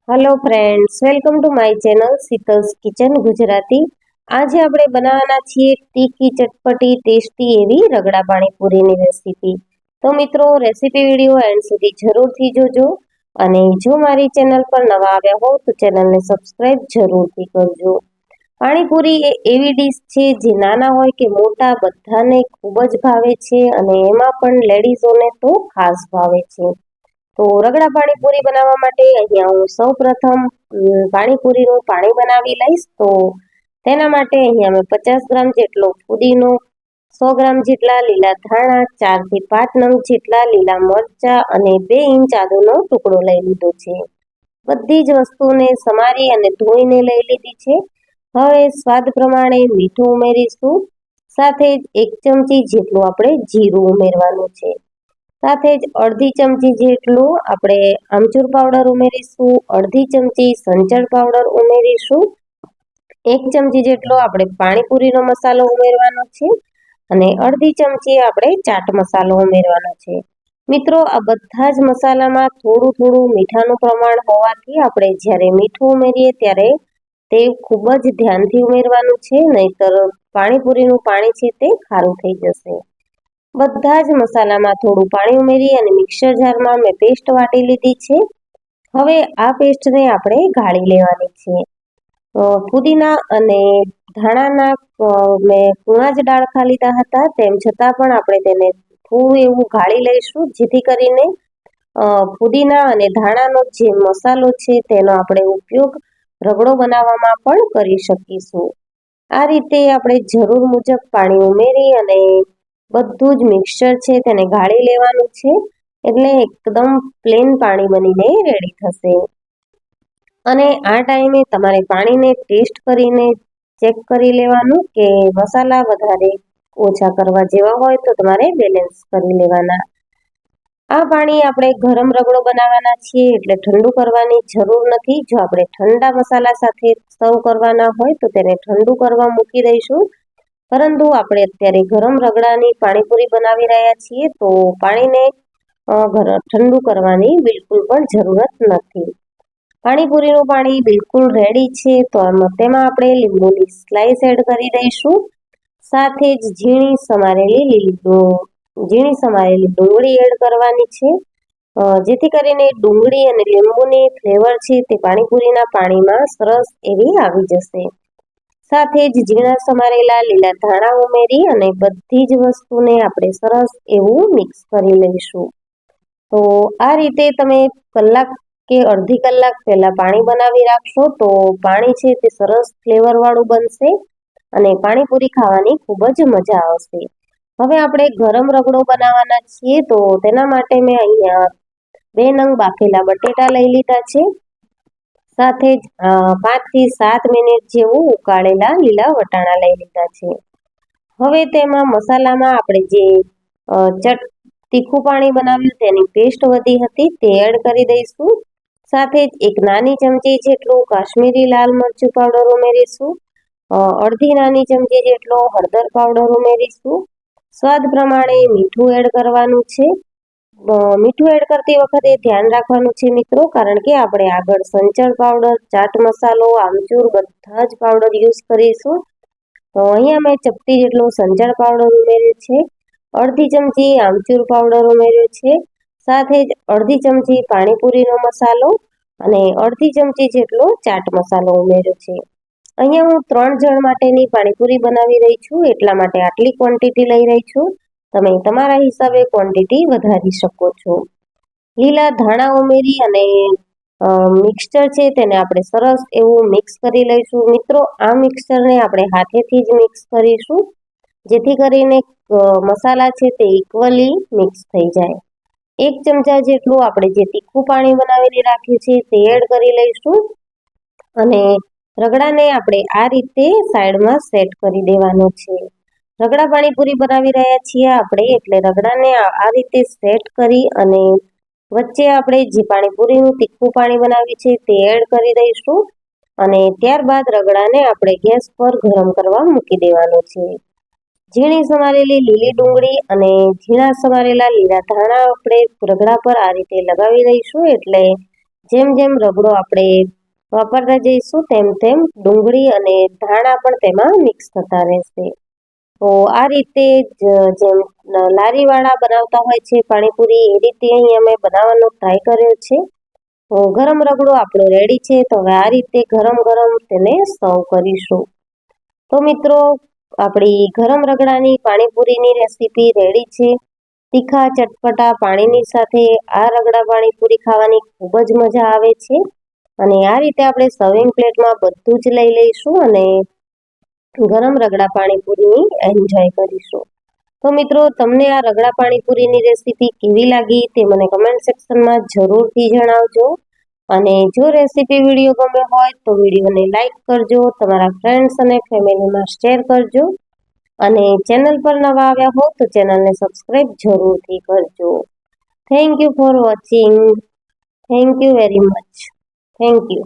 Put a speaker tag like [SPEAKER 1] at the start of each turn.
[SPEAKER 1] Hello friends, welcome to my channel Sheetal's kitchen Gujarati. આજે આપણે બનાવવાના છીએ તીખી ચટપટી ટેસ્ટી એવી રગડા પાણીપુરીની રેસીપી. તો મિત્રો, રેસીપી વિડીયો એન્ડ સુધી જરૂરથી જોજો. અને જો મારી ચેનલ પર નવા આવ્યા હો તો ચેનલને સબસ્ક્રાઇબ જરૂરથી કરજો. પાણીપુરી એ એવી ડીશ છે જે નાના હોય કે મોટા બધાને ખૂબ જ ભાવે છે, અને એમાં પણ લેડીઝોને તો ખાસ ભાવે છે. તો રગડા પાણીપુરી બનાવવા માટે અહીંયા હું સૌ પ્રથમ પાણીપુરીનું પાણી બનાવી લઈશ. તો તેના માટે અહીંયા મેં 50 ગ્રામ જેટલો ફુદીનો, 100 ગ્રામ જેટલા લીલા ધાણા, 4 થી 5 નંગ જેટલા લીલા મરચા અને 2 ઇંચ આદુનો ટુકડો લઈ લીધો છે. બધી જ વસ્તુને સમારી અને ધોઈને લઈ લીધી છે. હવે સ્વાદ પ્રમાણે મીઠું ઉમેરીશું. સાથે જ 1 ચમચી જેટલું આપણે જીરું ઉમેરવાનું છે. સાથે જ અડધી ચમચી જેટલું આપણે આમચૂર પાવડર ઉમેરીશું. અડધી ચમચી સંચળ પાવડર ઉમેરીશું. 1 ચમચી જેટલો આપણે પાણીપુરીનો મસાલો ઉમેરવાનો છે, અને અડધી ચમચી આપણે ચાટ મસાલો ઉમેરવાનો છે. મિત્રો, આ બધા જ મસાલામાં થોડું થોડું મીઠાનું પ્રમાણ હોવાથી આપણે જ્યારે મીઠું ઉમેરીએ ત્યારે તે ખૂબ જ ધ્યાનથી ઉમેરવાનું છે, નહીતર પાણીપુરીનું પાણી છે તે ખારું થઈ જશે. બધા જ મસાલામાં થોડું પાણી ઉમેરી અને મિક્સર જારમાં મેં પેસ્ટ વાટી લીધી છે. હવે આ પેસ્ટને આપણે ગાળી લેવાની છે. ફુદીના અને ધાણાના મેં કૂણા જ ડાળખા લીધા હતા, તેમ છતાં પણ આપણે તેને થોડું એવું ગાળી લઈશું, જેથી કરીને ફુદીના અને ધાણાનો જે મસાલો છે તેનો આપણે ઉપયોગ રગડો બનાવવામાં પણ કરી શકીશું. આ રીતે આપણે જરૂર મુજબ પાણી ઉમેરી અને બધું જ મિક્સચર છે તેને ગાળી લેવાનું છે, એટલે એકદમ પ્લેન પાણી બનીને રેડી થશે. અને આ ટાઈમે તમારે પાણીને ટેસ્ટ કરીને ચેક કરી લેવાનું કે મસાલા વધારે ઓછા કરવા જેવા હોય તો તમારે બેલેન્સ કરી લેવાના. આ પાણી આપણે ગરમ રગડો બનાવવાના છીએ, એટલે ઠંડુ કરવાની જરૂર નથી. જો આપણે ઠંડા મસાલા સાથે સર્વ કરવાના હોય તો તેને ઠંડુ કરવા મૂકી દઈશું, પરંતુ આપણે અત્યારે ગરમ રગડાની પાણીપુરી બનાવી રહ્યા છીએ, તો પાણીને ઠંડુ કરવાની બિલકુલ પણ જરૂરત નથી. પાણીપુરીનું પાણી બિલકુલ રેડી છે, તો તેમાં આપણે લીંબુની સ્લાઇસ એડ કરી દઈશું. સાથે જ ઝીણી સમારેલી ડુંગળી એડ કરવાની છે, જેથી કરીને ડુંગળી અને લીંબુની ફ્લેવર છે તે પાણીપુરીના પાણીમાં સરસ એવી આવી જશે. સાથે જ ઝીણા સમારેલા લીલા ધાણા ઉમેરી અને બધી જ વસ્તુને આપણે સરસ એવું મિક્સ કરી લઈશું. તો આ રીતે તમે કલાક કે અડધી કલાક પહેલા પાણી બનાવી રાખશો તો પાણી છે તે સરસ ફ્લેવર વાળું બનશે અને પાણીપુરી ખાવાની ખૂબ જ મજા આવશે. હવે આપણે ગરમ રગડો બનાવવાના છીએ, તો તેના માટે મેં અહીંયા 2 નંગ બાફેલા બટેટા લઈ લીધા છે. સાથે જ 5 થી 7 મિનિટ જેવું ઉકાળેલા લીલા વટાણા લઈ લીધા છે. હવે તેમાં મસાલામાં આપણે જે તીખું પાણી બનાવ્યું તેની પેસ્ટ વધી હતી તે એડ કરી દઈશું. સાથે જ 1 નાની ચમચી જેટલું કાશ્મીરી લાલ મરચું પાવડર ઉમેરીશું. અડધી નાની ચમચી જેટલો હળદર પાવડર ઉમેરીશું. સ્વાદ પ્રમાણે મીઠું એડ કરવાનું છે. મીઠું એડ કરતી વખતે ધ્યાન રાખવાનું છે મિત્રો, કારણ કે આપણે આગળ સંચળ પાવડર, ચાટ મસાલો, આમચૂર બધા જ પાવડર યુઝ કરીશું. તો અહીંયા મેં ચપટી જેટલો સંચળ પાવડર ઉમેર્યો છે, અડધી ચમચી આમચૂર પાવડર ઉમેર્યો છે. સાથે જ અડધી ચમચી પાણીપુરીનો મસાલો અને અડધી ચમચી જેટલો ચાટ મસાલો ઉમેર્યો છે. અહીંયા હું 3 જણ માટેની પાણીપુરી બનાવી રહી છું, એટલા માટે આટલી ક્વોન્ટિટી લઈ રહી છું. તમે તમારા હિસાબે ક્વોન્ટિટી વધારી શકો છો. લીલા ધાણા ઉમેરી અને મિક્સચર છે તેને આપણે સરસ એવું મિક્સ કરી લઈશું. મિત્રો, આ મિક્સચરને આપણે હાથેથી જ મિક્સ કરીશું, જેથી કરીને મસાલા છે તે ઇક્વલી મિક્સ થઈ જાય. 1 ચમચા જેટલું આપણે જે તીખું પાણી બનાવીને રાખ્યું છે તે એડ કરી લઈશું, અને રગડાને આપણે આ રીતે સાઈડમાં સેટ કરી દેવાનો છે. રગડા પાણીપુરી બનાવી રહ્યા છીએ આપણે, એટલે રગડાને આ રીતે સેટ કરી અને વચ્ચે આપણે જે પાણીપુરીનું તીખું પાણી બનાવ્યું છે તે એડ કરી દઈશું, અને ત્યારબાદ રગડાને આપણે ગેસ પર ગરમ કરવા મૂકી દેવાનો છે. ઝીણી સમારેલી લીલી ડુંગળી અને ઝીણા સમારેલા લીલા ધાણા આપણે રગડા પર આ રીતે લગાવી દઈશું, એટલે જેમ જેમ રગડો આપણે વાપરતા જઈશું તેમ તેમ ડુંગળી અને ધાણા પણ તેમાં મિક્સ થતા રહેશે. તો આ રીતે જેમ લારીવાળા બનાવતા હોય છે પાણીપુરી એ રીતે અહીં અમે બનાવવાનો ટ્રાય કર્યો છે. તો ગરમ રગડો આપણો રેડી છે. તો હવે આ રીતે ગરમ ગરમ તેને સર્વ કરીશું. તો મિત્રો આપણી ગરમ રગડાની પાણીપુરીની રેસીપી રેડી છે. તીખા ચટપટા પાણીની સાથે આ રગડા પાણીપુરી ખાવાની ખૂબ જ મજા આવે છે. અને આ રીતે આપણે સર્વિંગ પ્લેટમાં બધું જ લઈ લઈશું અને ગરમ રગડા પાણીપુરી એન્જોય કરીશું. તો મિત્રો તમને આ રગડા પાણીપુરીની રેસીપી કેવી લાગી તે મને કમેન્ટ સેક્શનમાં જરૂરથી જણાવજો. અને જો રેસીપી વિડીયો ગમે હોય તો વિડીયોને લાઈક કરજો, તમારા ફ્રેન્ડ્સ અને ફેમિલીમાં શેર કરજો. અને ચેનલ પર નવા આવ્યા હો તો ચેનલને સબસ્ક્રાઇબ જરૂરથી કરજો. Thank you for watching. Thank you very much. Thank you.